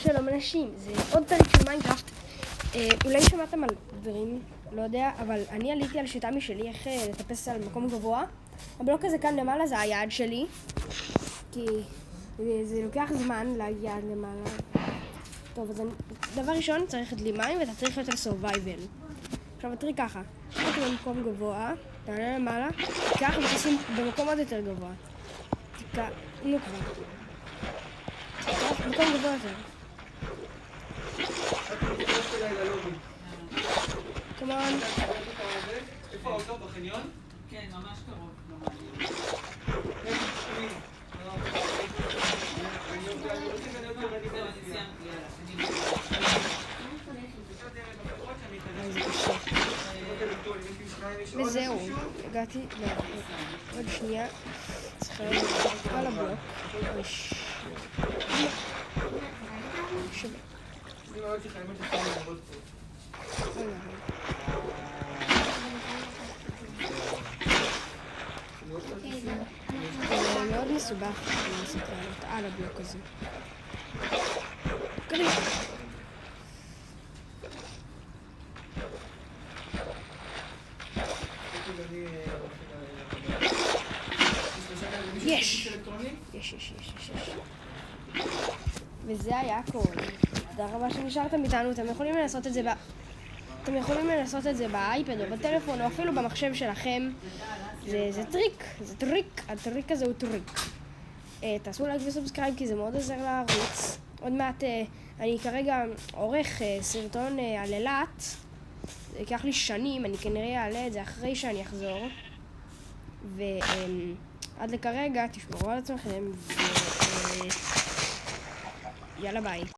שלום אנשים, זה עוד פרק של מיינקראפט. אולי שמעתם על דברים, לא יודע, אבל אני עליתי על שיטה משלי איך לטפס על מקום גבוה. הבלוק הזה כאן למעלה זה היעד שלי, כי זה לוקח זמן להגיע למעלה. טוב, אז דבר ראשון צריך לדלי מים ואתה צריך להיות על survival. עכשיו הטריק ככה, תקח במקום גבוה, תעלה למעלה, תיקח ותשים במקום עוד יותר גבוה. תיקח, נו כבר. תיקח במקום גבוה יותר. כמובן. איפה האוטו? בחניון? כן, ממש קרוב. וזהו, הגעתי עוד שנייה, צריך ללכת על הבלוק. שווה. זה מאוד מסובך לנסות לעלות על הבלוק הזה. קדימה. יש! וזה היה הכל. תודה רבה שנשארתם איתנו. אתם יכולים לעשות את זה באייפד או בטלפון או אפילו במחשב שלכם. זה טריק, הטריק הזה הוא טריק. תעשו לייק וסובסקרייב כי זה מאוד עוזר לערוץ. עוד מעט אני כרגע עורך סרטון על אילת. זה ייקח לי שנים, אני כנראה אעלה את זה אחרי שאני אחזור. ועד לכרגע תשמרו על עצמכם יאללה ביי.